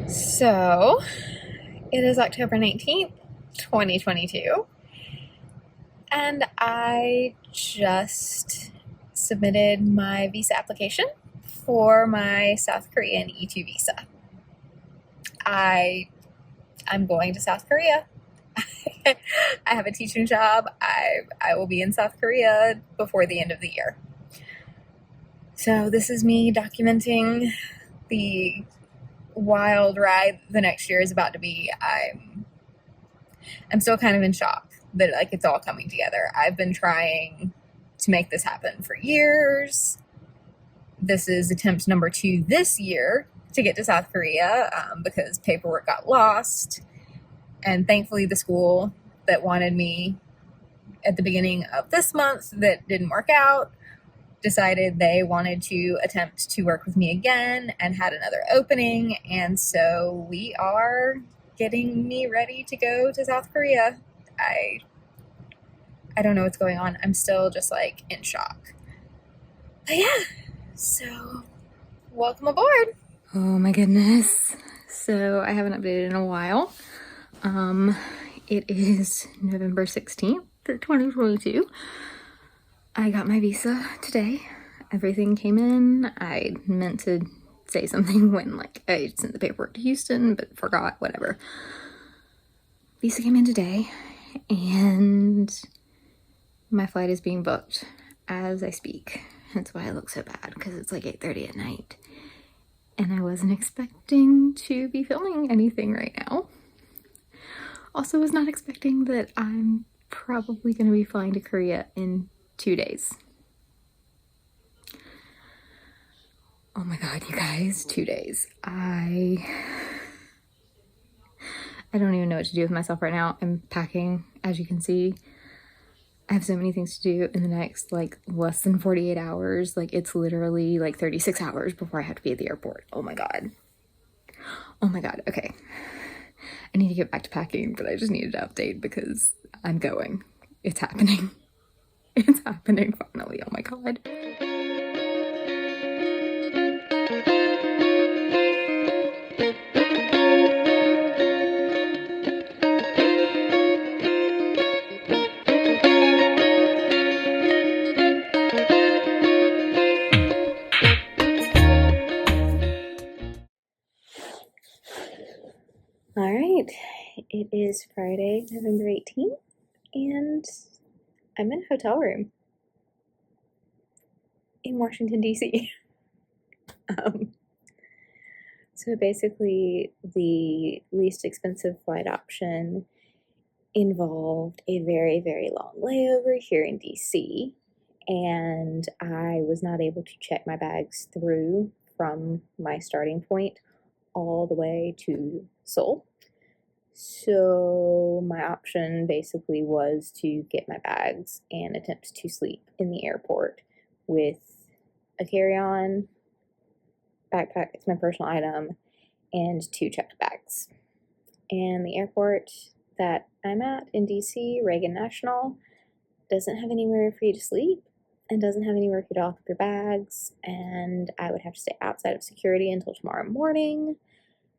So, it is October 19th, 2022, and I just submitted my visa application for my South Korean E2 visa. I'm going to South Korea. I have a teaching job. I will be in South Korea before the end of the year. So this is me documenting the wild ride the next year is about to be. I'm still kind of in shock that it's all coming together. I've been trying to make this happen for years. This is attempt number 2 this year to get to South Korea because paperwork got lost. And thankfully the school that wanted me at the beginning of this month that didn't work out decided they wanted to attempt to work with me again and had another opening. And so we are getting me ready to go to South Korea. I don't know what's going on. I'm still just in shock. But yeah, so welcome aboard. Oh my goodness. So I haven't updated in a while. It is November 16th, 2022. I got my visa today. Everything came in. I meant to say something when I sent the paperwork to Houston, but forgot, whatever. Visa came in today, and my flight is being booked as I speak. That's why I look so bad, because it's 8:30 at night. And I wasn't expecting to be filming anything right now. Also was not expecting that I'm probably going to be flying to Korea in 2 days. Oh my god, you guys, 2 days. I don't even know what to do with myself right now. I'm packing, as you can see. I have so many things to do in the next less than 48 hours. It's literally 36 hours before I have to be at the airport. Oh my god. Oh my god. Okay. I need to get back to packing, but I just needed to update because I'm going. It's happening. It's happening finally. Oh my god. All right, it is Friday, November 18th, and I'm in a hotel room in Washington, D.C. So basically, the least expensive flight option involved a very, very long layover here in D.C., and I was not able to check my bags through from my starting point all the way to Seoul. So my option basically was to get my bags and attempt to sleep in the airport with a carry-on, backpack, it's my personal item, and 2 checked bags. And the airport that I'm at in DC, Reagan National, doesn't have anywhere for you to sleep and doesn't have anywhere for you to lock up your bags, and I would have to stay outside of security until tomorrow morning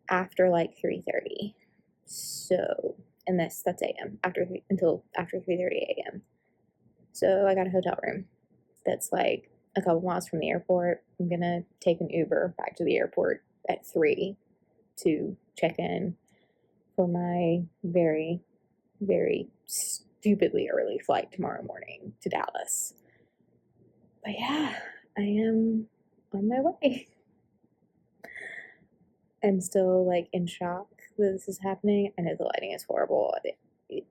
after 3:30. So, and that's AM, until after 3:30 a.m. So I got a hotel room that's a couple miles from the airport. I'm gonna take an Uber back to the airport at 3 to check in for my very, very stupidly early flight tomorrow morning to Dallas. But yeah, I am on my way. I'm still in shock that this is happening. I know the lighting is horrible.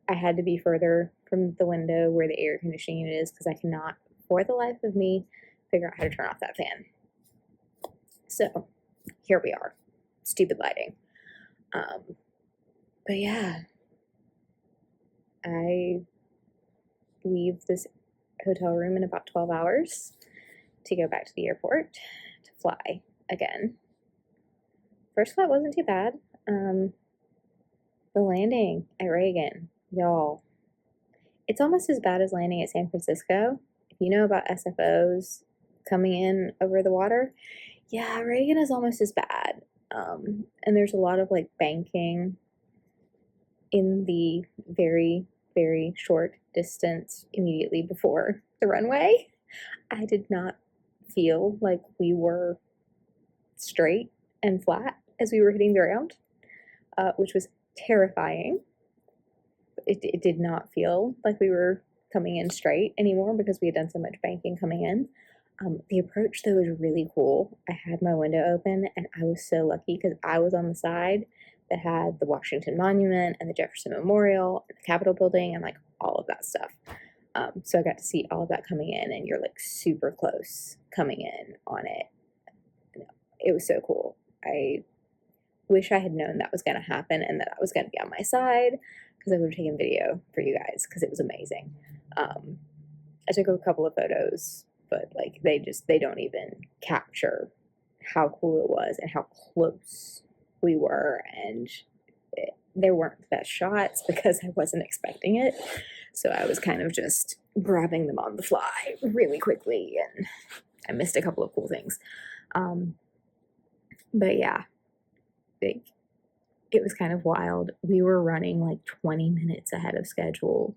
I had to be further from the window where the air conditioning unit is because I cannot, for the life of me, figure out how to turn off that fan. So here we are. Stupid lighting. But yeah, I leave this hotel room in about 12 hours to go back to the airport to fly again. First flight wasn't too bad. The landing at Reagan, y'all, it's almost as bad as landing at San Francisco. If you know about SFOs coming in over the water, yeah, Reagan is almost as bad. And there's a lot of like banking in the very, very short distance immediately before the runway. I did not feel like we were straight and flat as we were hitting the ground, which was terrifying. It did not feel like we were coming in straight anymore because we had done so much banking coming in. The approach, though, was really cool. I had my window open, and I was so lucky because I was on the side that had the Washington Monument and the Jefferson Memorial and the Capitol Building and like all of that stuff. So I got to see all of that coming in, and you're like super close coming in on it. It was so cool. I wish I had known that was going to happen and that I was going to be on my side because I would have taken video for you guys because it was amazing. I took a couple of photos, but like they don't even capture how cool it was and how close we were, and they weren't the best shots because I wasn't expecting it. So I was kind of just grabbing them on the fly really quickly, and I missed a couple of cool things. But yeah, it was kind of wild. We were running like 20 minutes ahead of schedule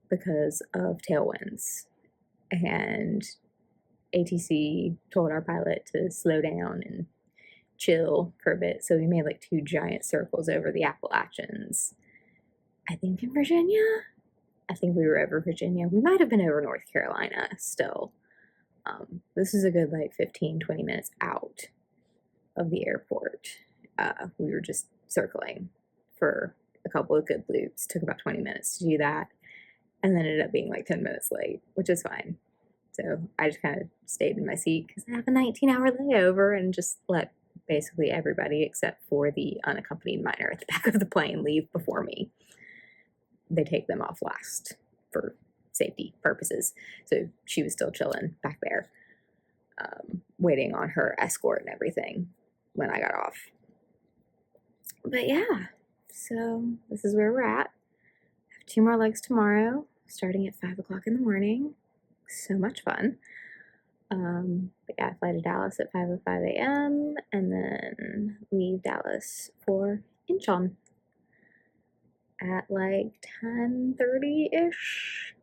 because of tailwinds, and ATC told our pilot to slow down and chill for a bit. So we made like 2 giant circles over the Appalachians. I think in Virginia. I think we were over Virginia. We might have been over North Carolina still. This is a good like 15, 20 minutes out of the airport. We were just circling for a couple of good loops. Took about 20 minutes to do that, and then ended up being like 10 minutes late, which is fine. So I just kind of stayed in my seat because I have a 19-hour layover and just let basically everybody except for the unaccompanied minor at the back of the plane leave before me. They take them off last for safety purposes. So she was still chilling back there, waiting on her escort and everything when I got off. But yeah, so this is where we're at. I have 2 more legs tomorrow, starting at 5 o'clock in the morning. So much fun. But yeah, I fly to Dallas at 5:05 a.m. and then leave Dallas for Incheon at like 10:30-ish.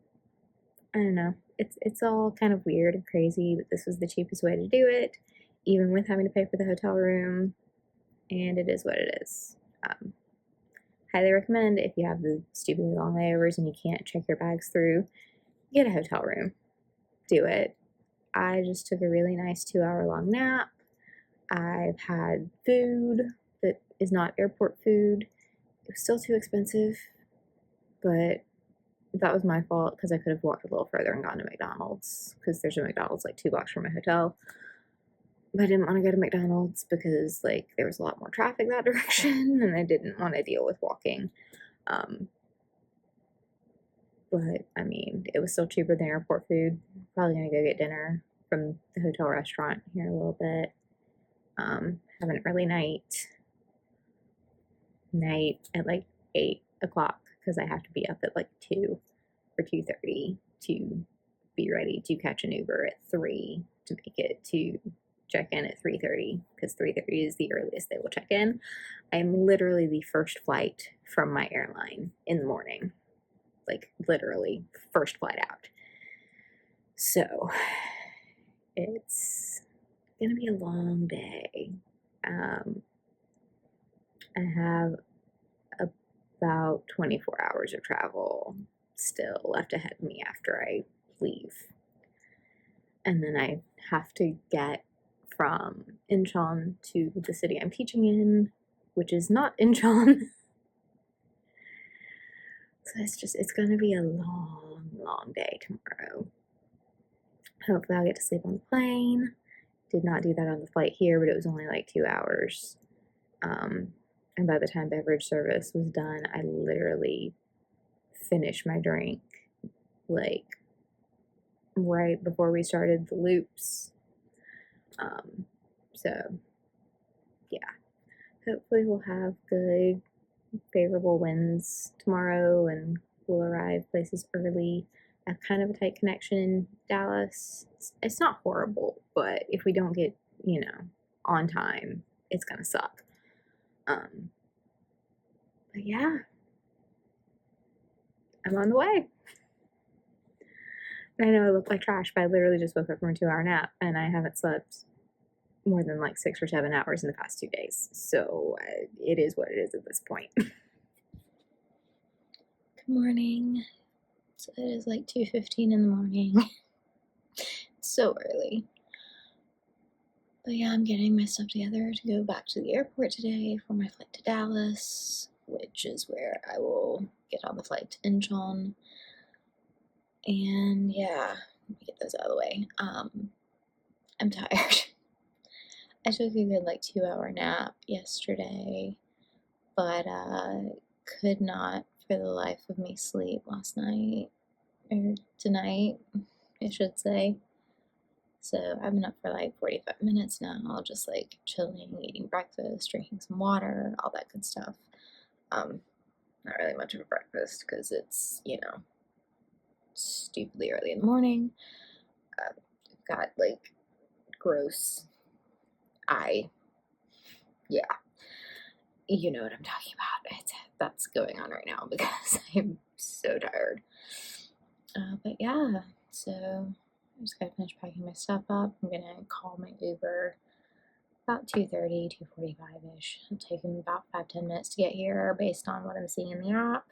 I don't know. It's all kind of weird and crazy, but this was the cheapest way to do it, even with having to pay for the hotel room, and it is what it is. Highly recommend if you have the stupidly long layovers and you can't check your bags through, get a hotel room. Do it. I just took a really nice 2-hour long nap. I've had food that is not airport food. It was still too expensive, but that was my fault because I could have walked a little further and gone to McDonald's because there's a McDonald's like 2 blocks from my hotel. But I didn't want to go to McDonald's because like there was a lot more traffic that direction and I didn't want to deal with walking. But I mean, it was still cheaper than airport food. Probably gonna go get dinner from the hotel restaurant here in a little bit. Have an early night at like 8 o'clock because I have to be up at like 2 or 2:30 to be ready to catch an Uber at 3 to make it to check in at 3:30 because 3:30 is the earliest they will check in. I'm literally the first flight from my airline in the morning. Like literally first flight out. So it's gonna be a long day. I have about 24 hours of travel still left ahead of me after I leave. And then I have to get from Incheon to the city I'm teaching in, which is not Incheon. So it's going to be a long, long day tomorrow. Hopefully I'll get to sleep on the plane. Did not do that on the flight here, but it was only like 2 hours. And by the time beverage service was done, I literally finished my drink like right before we started the loops. So yeah, hopefully we'll have good favorable winds tomorrow and we'll arrive places early. I have kind of a tight connection in Dallas. It's not horrible, but if we don't get, on time, it's gonna suck. But yeah, I'm on the way. I know I look like trash, but I literally just woke up from a 2-hour nap, and I haven't slept more than like 6 or 7 hours in the past 2 days. So it is what it is at this point. Good morning. So it is like 2:15 in the morning. It's so early. But yeah, I'm getting my stuff together to go back to the airport today for my flight to Dallas, which is where I will get on the flight to Incheon. And yeah, let me get those out of the way. I'm tired. I took a good like 2-hour nap yesterday, but could not for the life of me sleep last night, or tonight, I should say. So I've been up for like 45 minutes now, just like chilling, eating breakfast, drinking some water, all that good stuff. Not really much of a breakfast because it's, stupidly early in the morning. I've got like gross eye. Yeah. You know what I'm talking about. That's going on right now because I'm so tired. But yeah, so I just gotta finish packing my stuff up. I'm gonna call my Uber about 2:30, 2:45-ish. It'll take him about 5-10 minutes to get here based on what I'm seeing in the app.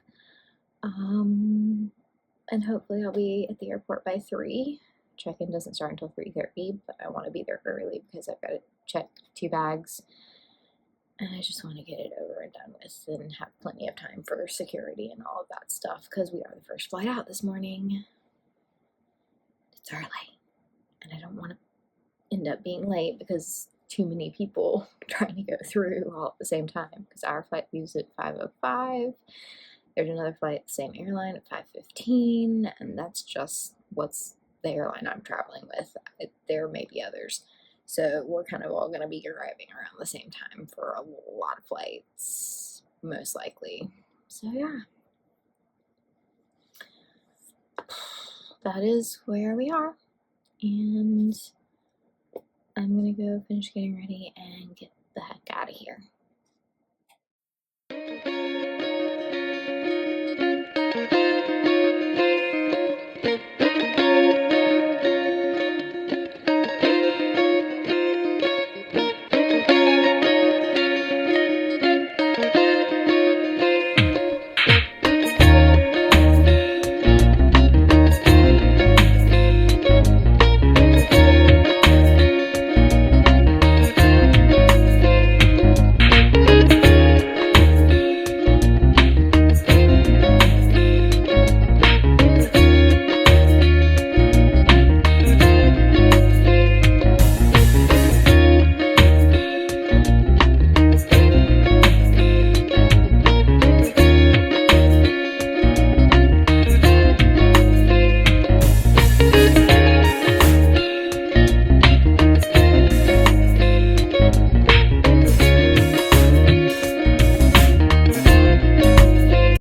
And hopefully I'll be at the airport by 3. Check-in doesn't start until 3:30, but I want to be there early because I've got to check 2 bags. And I just want to get it over and done with and have plenty of time for security and all of that stuff because we are the first flight out this morning. It's early. And I don't want to end up being late because too many people trying to go through all at the same time because our flight leaves at 5:05. There's another flight at the same airline at 5:15, and that's just what's the airline I'm traveling with. There may be others. So we're kind of all going to be arriving around the same time for a lot of flights, most likely. So yeah, that is where we are. And I'm going to go finish getting ready and get the heck out of here.